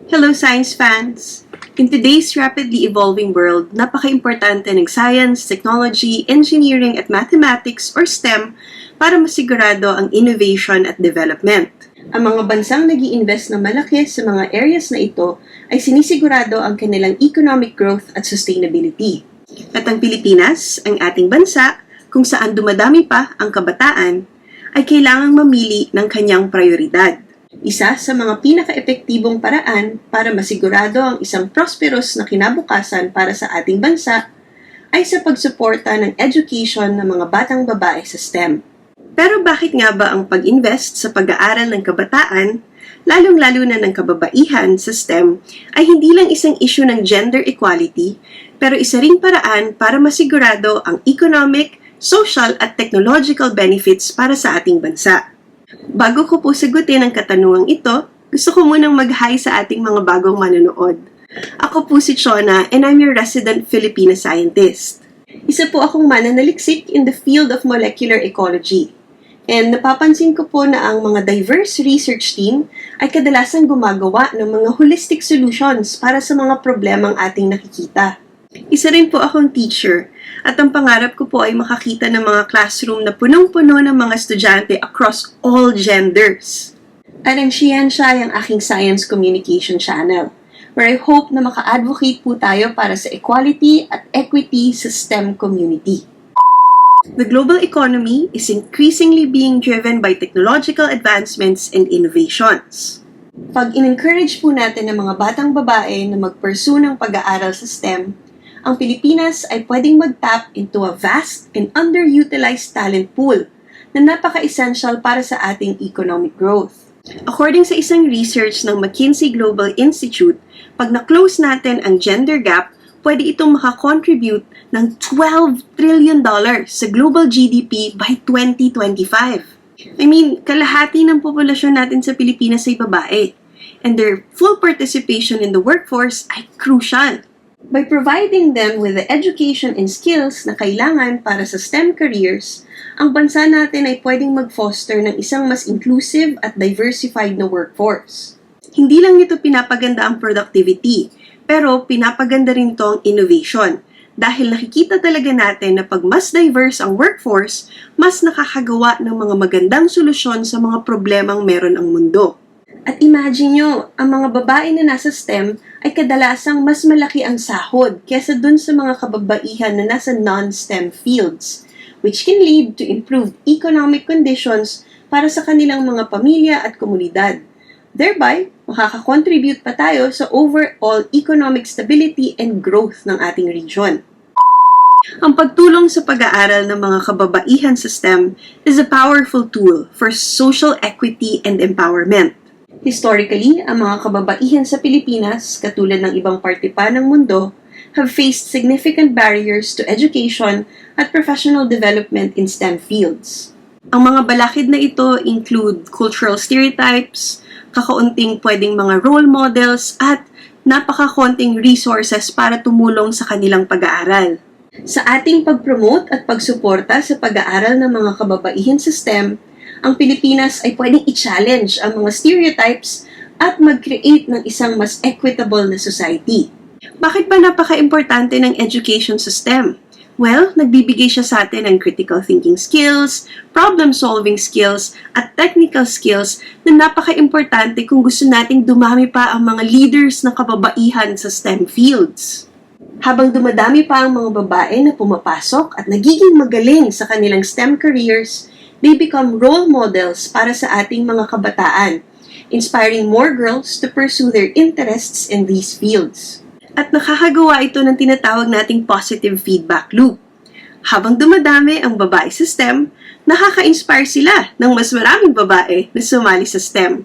Hello, science fans! In today's rapidly evolving world, napaka-importante ng science, technology, engineering, at mathematics or STEM para masigurado ang innovation at development. Ang mga bansang nag-i-invest na malaki sa mga areas na ito ay sinisigurado ang kanilang economic growth at sustainability. At ang Pilipinas, ang ating bansa, kung saan dumadami pa ang kabataan, ay kailangang mamili ng kanyang prioridad. Isa sa mga pinaka-epektibong paraan para masigurado ang isang prosperous na kinabukasan para sa ating bansa ay sa pagsuporta ng education ng mga batang babae sa STEM. Pero bakit nga ba ang pag-invest sa pag-aaral ng kabataan, lalong-lalo na ng kababaihan sa STEM, ay hindi lang isang issue ng gender equality, pero isa ring paraan para masigurado ang economic, social at technological benefits para sa ating bansa. Bago ko po sagutin ang katanungang ito, gusto ko munang mag-hi sa ating mga bagong manonood. Ako po si Chona and I'm your resident Filipino scientist. Isa po akong mananaliksik in the field of molecular ecology. And napapansin ko po na ang mga diverse research team ay kadalasang gumagawa ng mga holistic solutions para sa mga problemang ating nakikita. Isa rin po akong teacher at ang pangarap ko po ay makakita ng mga classroom na punong-puno ng mga estudyante across all genders. At ang Scientia ay ang aking science communication channel, where I hope na maka-advocate po tayo para sa equality at equity sa STEM community. The global economy is increasingly being driven by technological advancements and innovations. Pag in-encourage po natin ng mga batang babae na mag-pursue ng pag-aaral sa STEM, ang Pilipinas ay pwedeng mag-tap into a vast and underutilized talent pool na napaka-essential para sa ating economic growth. According sa isang research ng McKinsey Global Institute, pag na-close natin ang gender gap, pwede itong makakontribute ng $12 trillion sa global GDP by 2025. Kalahati ng populasyon natin sa Pilipinas ay babae, and their full participation in the workforce ay crucial. By providing them with the education and skills na kailangan para sa STEM careers, ang bansa natin ay pwedeng mag-foster ng isang mas inclusive at diversified na workforce. Hindi lang nito pinapaganda ang productivity, pero pinapaganda rin to ang innovation. Dahil nakikita talaga natin na pag mas diverse ang workforce, mas nakakagawa ng mga magandang solusyon sa mga problemang meron ang mundo. At imagine nyo, ang mga babae na nasa STEM ay kadalasang mas malaki ang sahod kesa dun sa mga kababaihan na nasa non-STEM fields, which can lead to improved economic conditions para sa kanilang mga pamilya at komunidad. Thereby, makakakontribute pa tayo sa overall economic stability and growth ng ating region. Ang pagtulong sa pag-aaral ng mga kababaihan sa STEM is a powerful tool for social equity and empowerment. Historically, ang mga kababaihan sa Pilipinas, katulad ng ibang parte pa ng mundo, have faced significant barriers to education at professional development in STEM fields. Ang mga balakid na ito include cultural stereotypes, kakaunting pwedeng mga role models, at napakakonting resources para tumulong sa kanilang pag-aaral. Sa ating pag-promote at pagsuporta sa pag-aaral ng mga kababaihan sa STEM, ang Pilipinas ay pwedeng i-challenge ang mga stereotypes at mag-create ng isang mas equitable na society. Bakit ba napaka-importante ng education sa STEM? Well, nagbibigay siya sa atin ng critical thinking skills, problem-solving skills, at technical skills na napaka-importante kung gusto nating dumami pa ang mga leaders ng kababaihan sa STEM fields. Habang dumadami pa ang mga babae na pumapasok at nagiging magaling sa kanilang STEM careers, they become role models para sa ating mga kabataan, inspiring more girls to pursue their interests in these fields. At nakakagawa ito ng tinatawag nating positive feedback loop. Habang dumadami ang babae sa STEM, nakaka-inspire sila ng mas maraming babae na sumali sa STEM.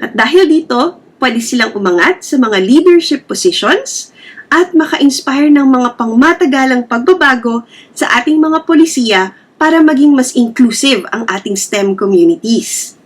At dahil dito, pwede silang umangat sa mga leadership positions at maka-inspire ng mga pangmatagalang pagbabago sa ating mga polisiya para maging mas inclusive ang ating STEM communities.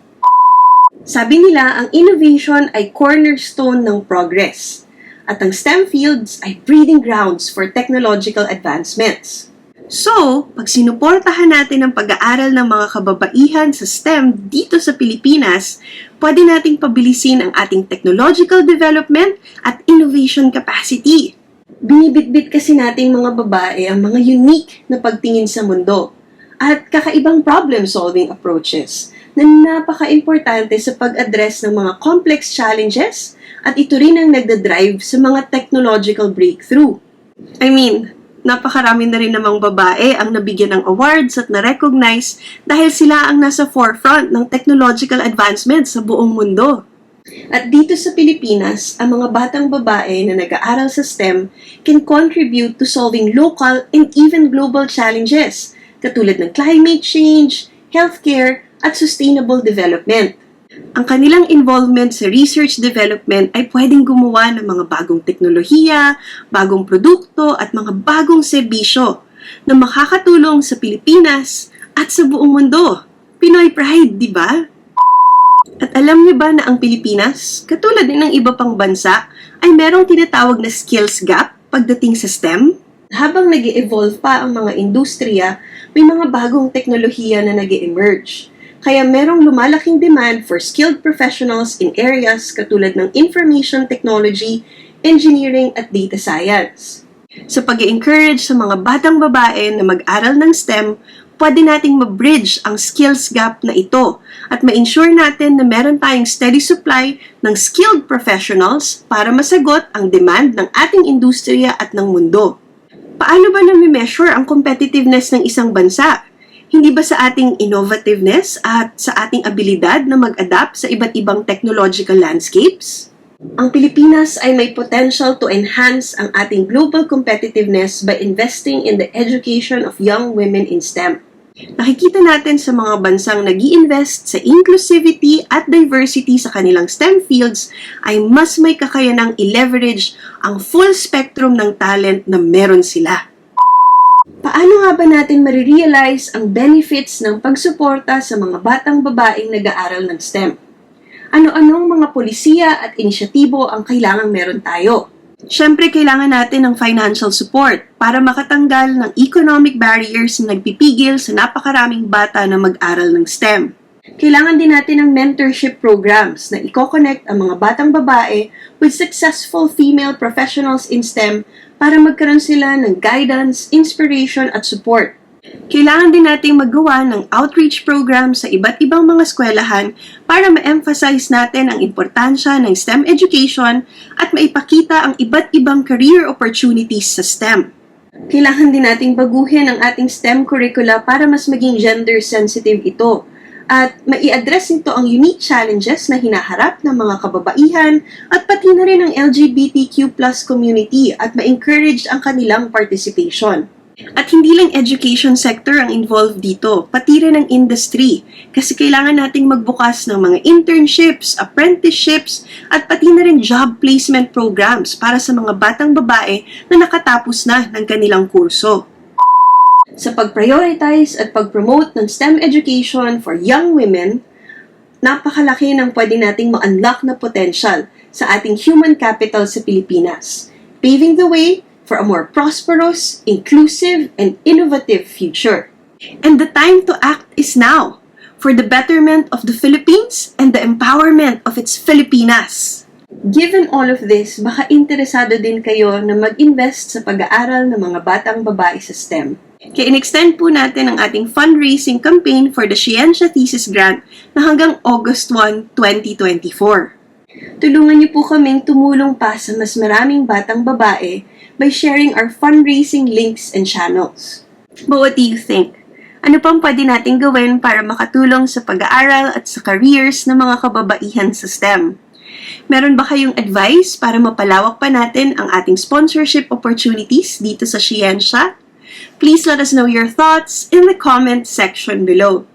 Sabi nila, ang innovation ay cornerstone ng progress, at ang STEM fields ay breeding grounds for technological advancements. So, pag sinuportahan natin ang pag-aaral ng mga kababaihan sa STEM dito sa Pilipinas, pwede nating pabilisin ang ating technological development at innovation capacity. Binibitbit kasi nating mga babae ang mga unique na pagtingin sa mundo at kakaibang problem-solving approaches na napaka-importante sa pag-address ng mga complex challenges at ito rin ang nagdadrive sa mga technological breakthrough. Napakarami na rin namang babae ang nabigyan ng awards at na-recognize dahil sila ang nasa forefront ng technological advancements sa buong mundo. At dito sa Pilipinas, ang mga batang babae na nag-aaral sa STEM can contribute to solving local and even global challenges katulad ng climate change, healthcare, at sustainable development. Ang kanilang involvement sa research development ay pwedeng gumawa ng mga bagong teknolohiya, bagong produkto at mga bagong serbisyo na makakatulong sa Pilipinas at sa buong mundo. Pinoy pride, di ba? At alam niyo ba na ang Pilipinas, katulad din ng iba pang bansa, ay merong tinatawag na skills gap pagdating sa STEM? Habang nag-evolve pa ang mga industriya, may mga bagong teknolohiya na nag-emerge. Kaya merong lumalaking demand for skilled professionals in areas katulad ng information technology, engineering at data science. Sa pag-encourage sa mga batang babae na mag-aral ng STEM, pwede nating ma-bridge ang skills gap na ito at ma-ensure natin na meron tayong steady supply ng skilled professionals para masagot ang demand ng ating industriya at ng mundo. Paano ba nami-measure ang competitiveness ng isang bansa? Hindi ba sa ating innovativeness at sa ating abilidad na mag-adapt sa iba't ibang technological landscapes? Ang Pilipinas ay may potential to enhance ang ating global competitiveness by investing in the education of young women in STEM. Nakikita natin sa mga bansang nag-i-invest sa inclusivity at diversity sa kanilang STEM fields ay mas may kakayanang i-leverage ang full spectrum ng talent na meron sila. Paano nga ba natin marirealize ang benefits ng pagsuporta sa mga batang babaeng nag-aaral ng STEM? Ano-anong mga polisiya at inisyatibo ang kailangang meron tayo? Siyempre, kailangan natin ng financial support para makatanggal ng economic barriers na nagpipigil sa napakaraming bata na mag-aral ng STEM. Kailangan din natin ng mentorship programs na i-connect ang mga batang babae with successful female professionals in STEM para magkaroon sila ng guidance, inspiration at support. Kailangan din nating magawa ng outreach program sa iba't ibang mga eskwelahan para ma-emphasize natin ang importansya ng STEM education at maipakita ang iba't ibang career opportunities sa STEM. Kailangan din nating baguhin ang ating STEM curricula para mas maging gender-sensitive ito at mai-address nito ang unique challenges na hinaharap ng mga kababaihan at pati na rin ang LGBTQ+ community at ma-encourage ang kanilang participation. At hindi lang education sector ang involved dito, pati rin ang industry kasi kailangan nating magbukas ng mga internships, apprenticeships at pati na rin job placement programs para sa mga batang babae na nakatapos na ng kanilang kurso. Sa pag-prioritize at pag-promote ng STEM education for young women, napakalaki ng pwede nating ma-unlock na potential sa ating human capital sa Pilipinas, paving the way for a more prosperous, inclusive, and innovative future. And the time to act is now for the betterment of the Philippines and the empowerment of its Filipinas. Given all of this, baka interesado din kayo na mag-invest sa pag-aaral ng mga batang babae sa STEM. Kaya in-extend po natin ang ating fundraising campaign for the Scientia Thesis Grant na hanggang August 1, 2024. Tulungan niyo po kaming tumulong pa sa mas maraming batang babae by sharing our fundraising links and channels. But what do you think? Ano pang pwede natin gawin para makatulong sa pag-aaral at sa careers ng mga kababaihan sa STEM? Meron ba kayong advice para mapalawak pa natin ang ating sponsorship opportunities dito sa Scientia? Please let us know your thoughts in the comment section below.